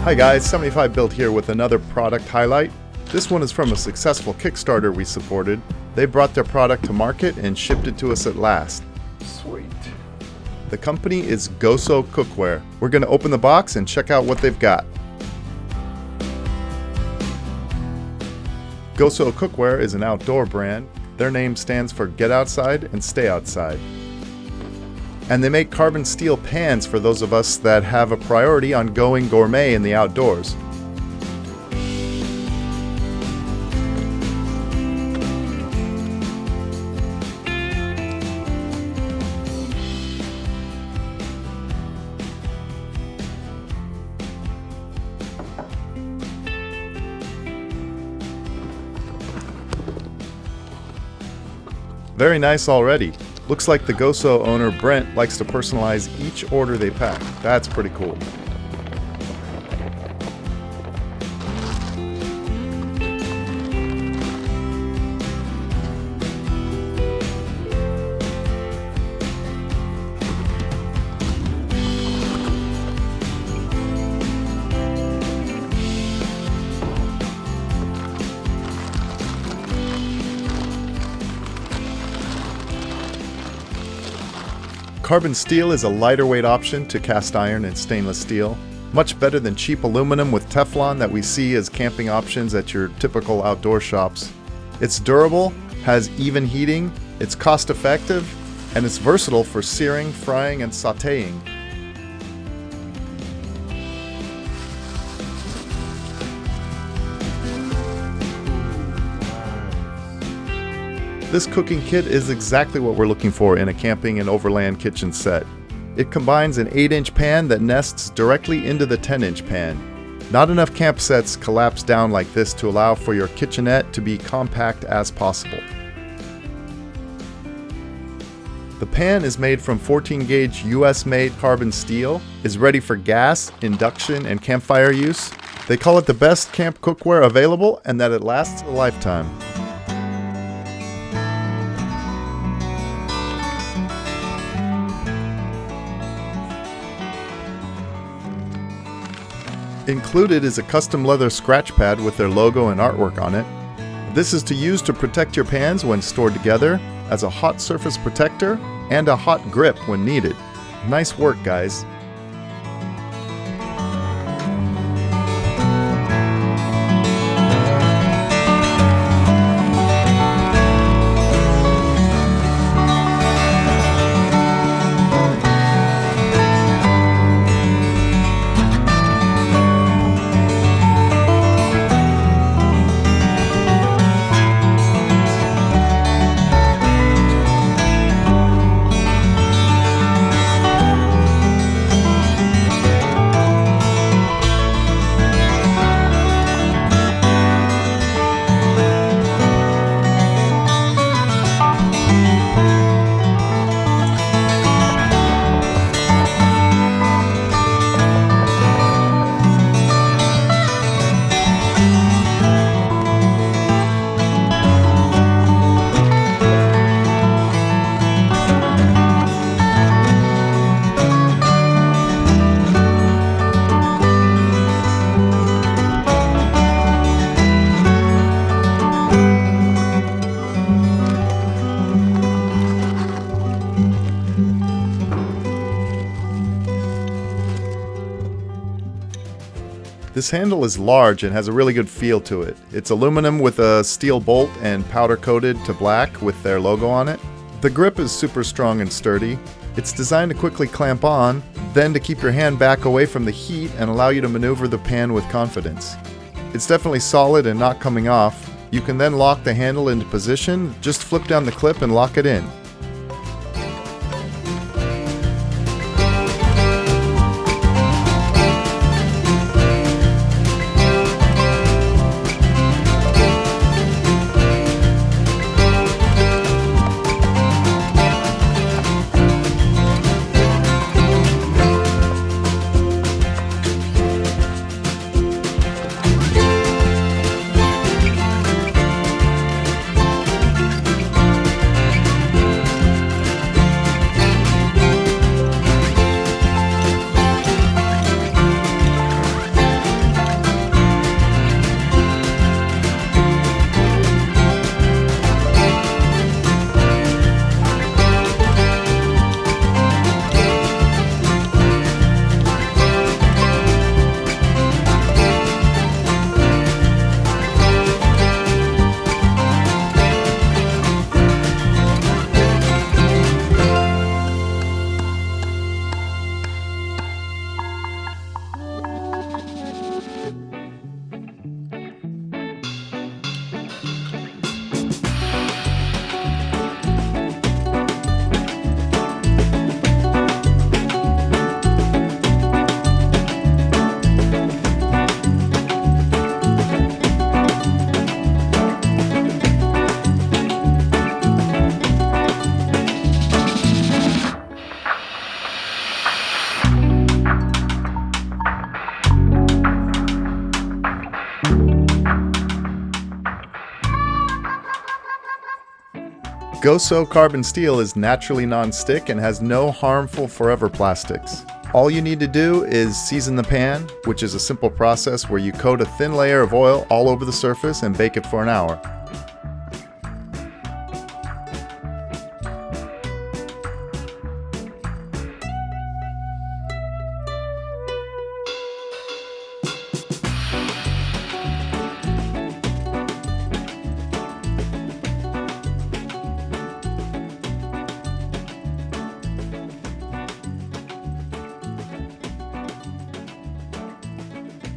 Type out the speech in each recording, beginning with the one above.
Hi guys, 75 Built here with another product highlight. This one is from a successful Kickstarter we supported. They brought their product to market and shipped it to us at last. Sweet. The company is GOSO Cookware. We're going to open the box and check out what they've got. GOSO Cookware is an outdoor brand. Their name stands for Get Outside and Stay Outside. And they make carbon steel pans for those of us that have a priority on going gourmet in the outdoors. Very nice already. Looks like the GOSO owner, Brent, likes to personalize each order they pack. That's pretty cool. Carbon steel is a lighter weight option to cast iron and stainless steel. Much better than cheap aluminum with Teflon that we see as camping options at your typical outdoor shops. It's durable, has even heating, it's cost effective, and it's versatile for searing, frying, and sauteing. This cooking kit is exactly what we're looking for in a camping and overland kitchen set. It combines an 8-inch pan that nests directly into the 10-inch pan. Not enough camp sets collapse down like this to allow for your kitchenette to be compact as possible. The pan is made from 14-gauge US-made carbon steel, is ready for gas, induction, and campfire use. They call it the best camp cookware available and that it lasts a lifetime. Included is a custom leather scratch pad with their logo and artwork on it. This is to use to protect your pans when stored together, as a hot surface protector, and a hot grip when needed. Nice work, guys. This handle is large and has a really good feel to it. It's aluminum with a steel bolt and powder coated to black with their logo on it. The grip is super strong and sturdy. It's designed to quickly clamp on, then to keep your hand back away from the heat and allow you to maneuver the pan with confidence. It's definitely solid and not coming off. You can then lock the handle into position, just flip down the clip and lock it in. GOSO Carbon Steel is naturally non-stick and has no harmful forever plastics. All you need to do is season the pan, which is a simple process where you coat a thin layer of oil all over the surface and bake it for an hour.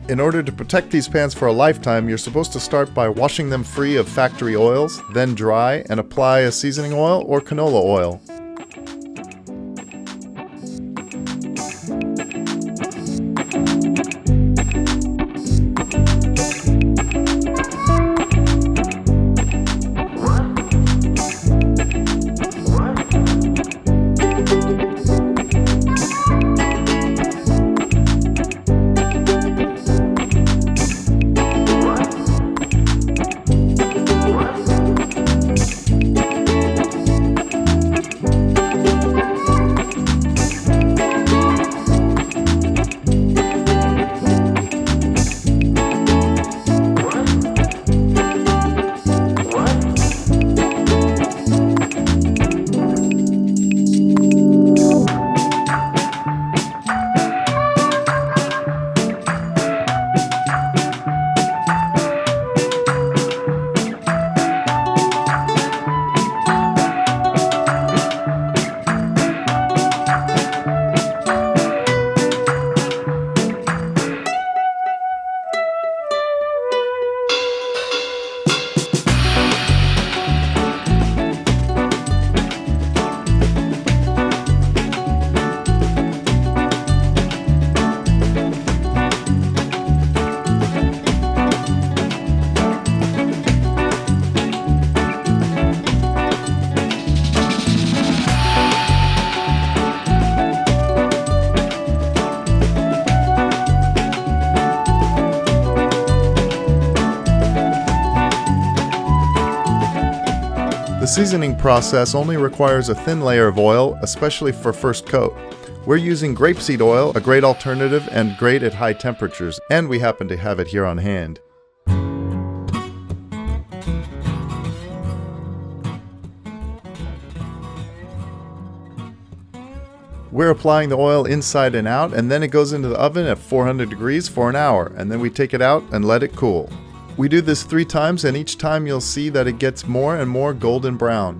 In order to protect these pans for a lifetime, you're supposed to start by washing them free of factory oils, then dry and apply a seasoning oil or canola oil. The seasoning process only requires a thin layer of oil, especially for first coat. We're using grapeseed oil, a great alternative and great at high temperatures, and we happen to have it here on hand. We're applying the oil inside and out, and then it goes into the oven at 400 degrees for an hour, and then we take it out and let it cool. We do this 3 times, and each time you'll see that it gets more and more golden brown.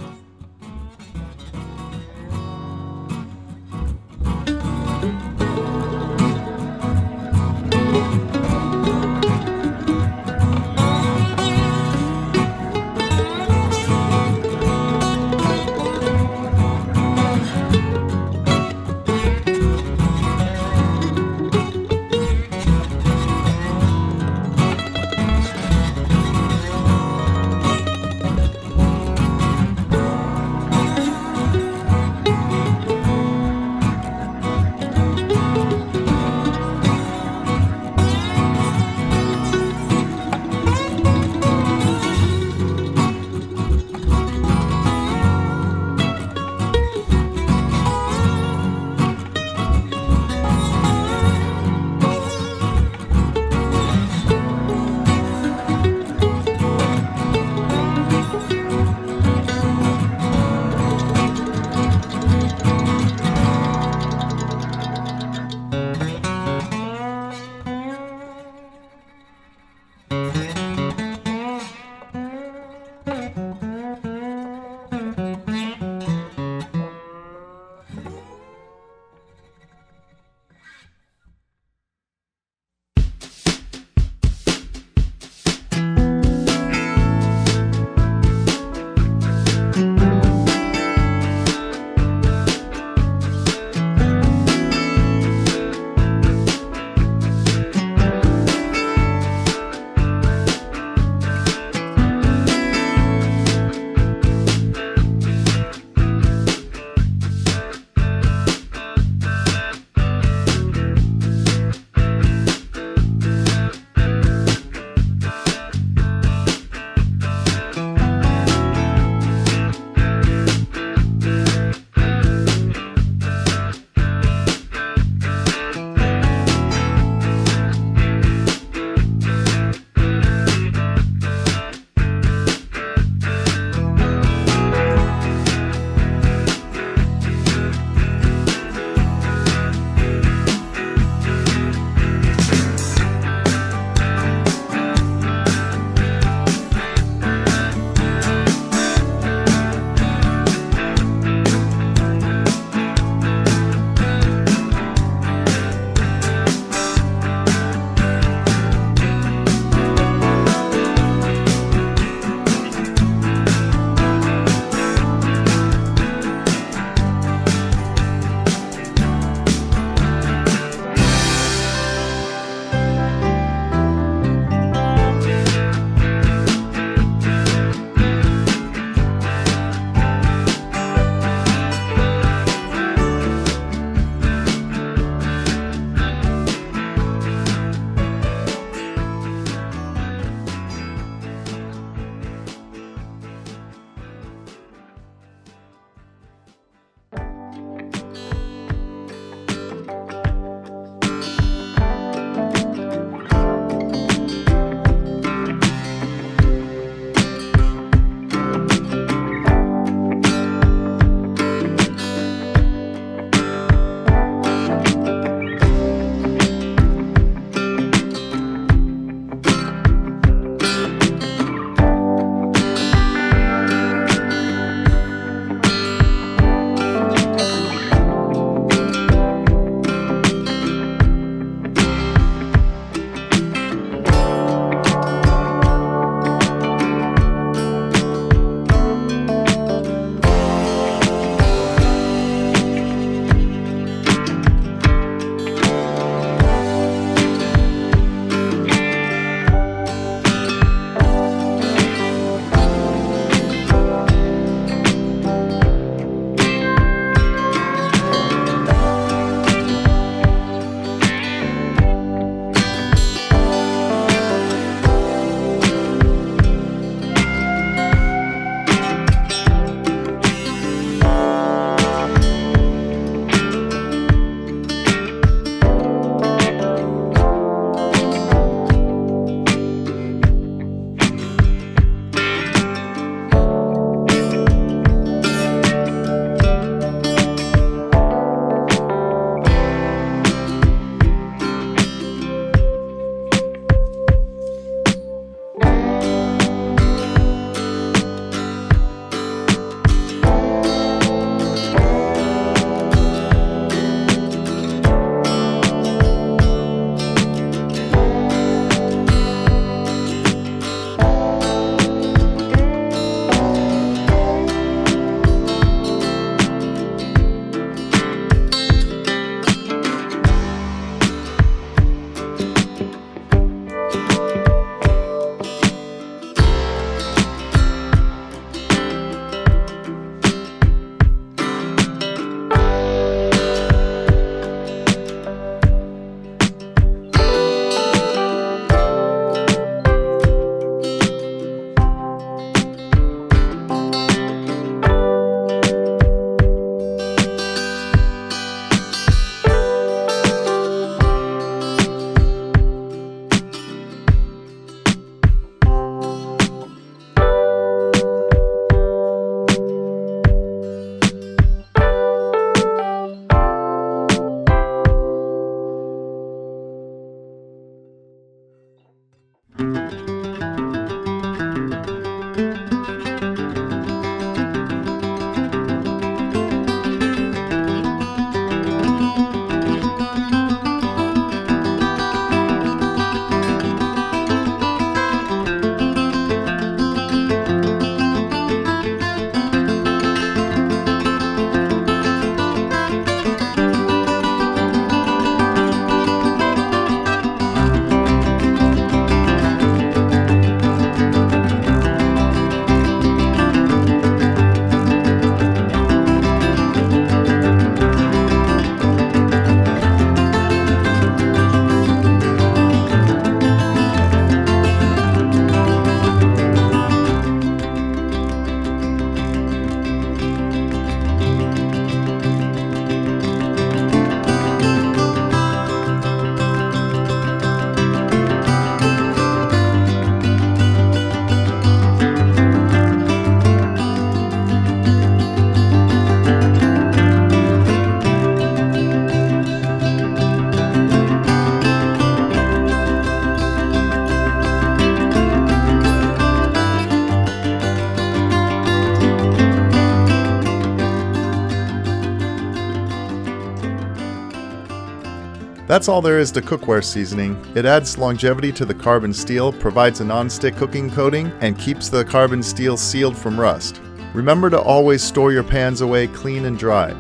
That's all there is to cookware seasoning. It adds longevity to the carbon steel, provides a non-stick cooking coating, and keeps the carbon steel sealed from rust. Remember to always store your pans away clean and dry.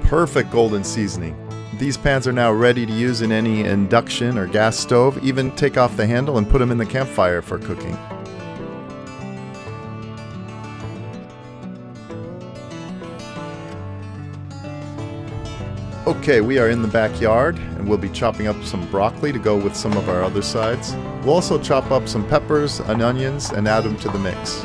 Perfect golden seasoning. These pans are now ready to use in any induction or gas stove. Even take off the handle and put them in the campfire for cooking. Okay, we are in the backyard and we'll be chopping up some broccoli to go with some of our other sides. We'll also chop up some peppers and onions and add them to the mix.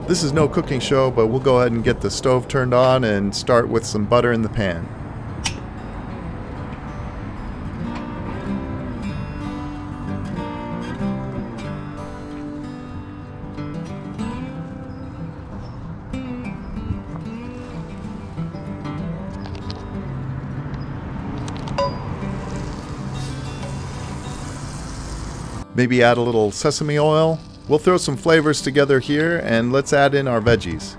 This is no cooking show, but we'll go ahead and get the stove turned on and start with some butter in the pan. Maybe add a little sesame oil. We'll throw some flavors together here and let's add in our veggies.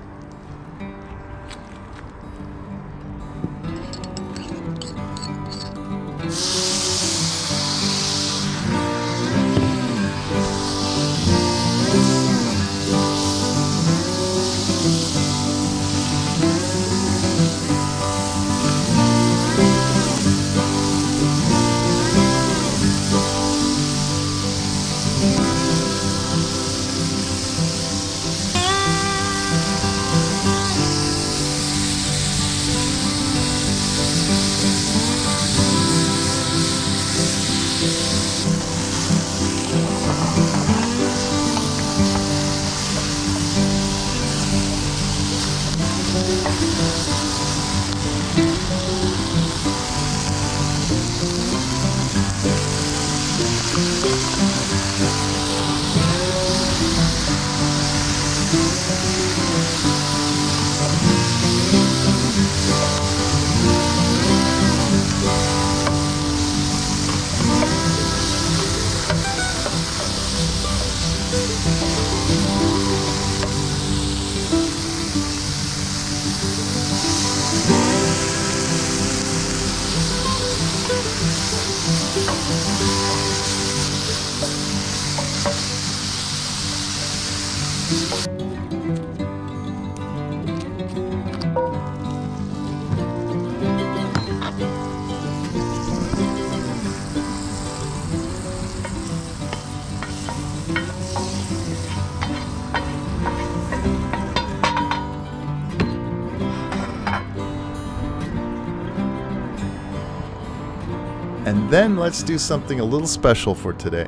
And then let's do something a little special for today.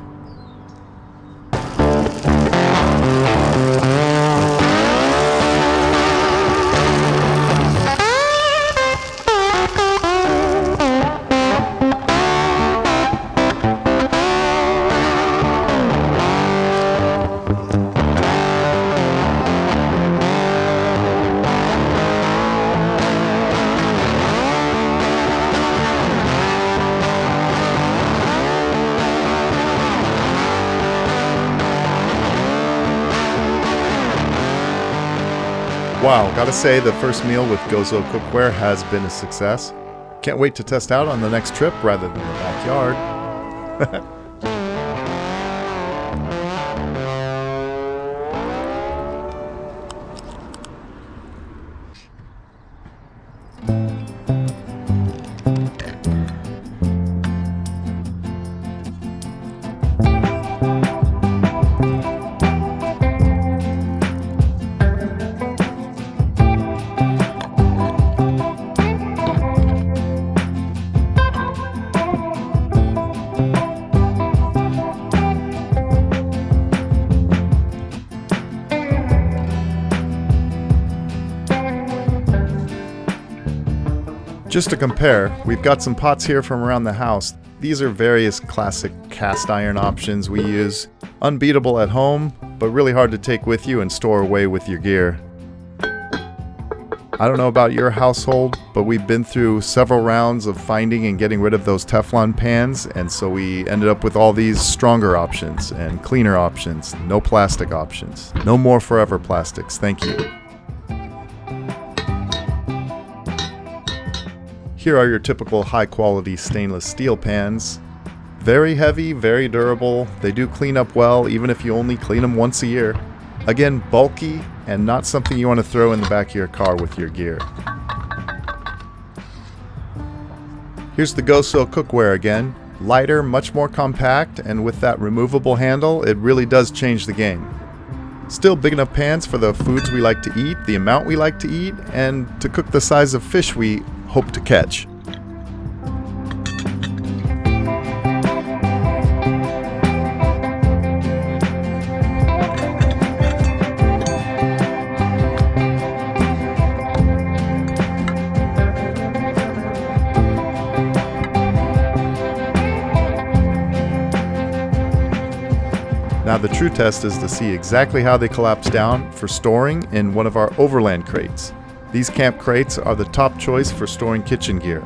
Wow, gotta say the first meal with GOSO Cookware has been a success. Can't wait to test out on the next trip rather than the backyard. Just to compare, we've got some pots here from around the house. These are various classic cast iron options we use. Unbeatable at home, but really hard to take with you and store away with your gear. I don't know about your household, but we've been through several rounds of finding and getting rid of those Teflon pans, and so we ended up with all these stronger options and cleaner options, no plastic options. No more forever plastics, thank you. Here are your typical high-quality stainless steel pans. Very heavy, very durable. They do clean up well, even if you only clean them once a year. Again, bulky and not something you want to throw in the back of your car with your gear. Here's the GOSO Cookware again. Lighter, much more compact, and with that removable handle, it really does change the game. Still big enough pans for the foods we like to eat, the amount we like to eat, and to cook the size of fish we hope to catch. Now the true test is to see exactly how they collapse down for storing in one of our Overland crates. These camp crates are the top choice for storing kitchen gear.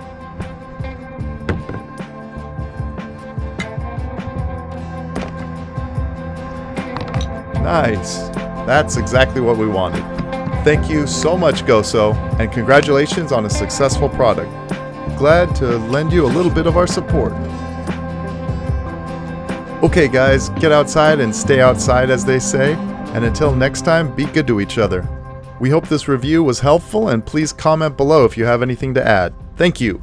Nice! That's exactly what we wanted. Thank you so much, GOSO, and congratulations on a successful product. Glad to lend you a little bit of our support. Okay guys, get outside and stay outside as they say, and until next time, be good to each other. We hope this review was helpful, and please comment below if you have anything to add. Thank you.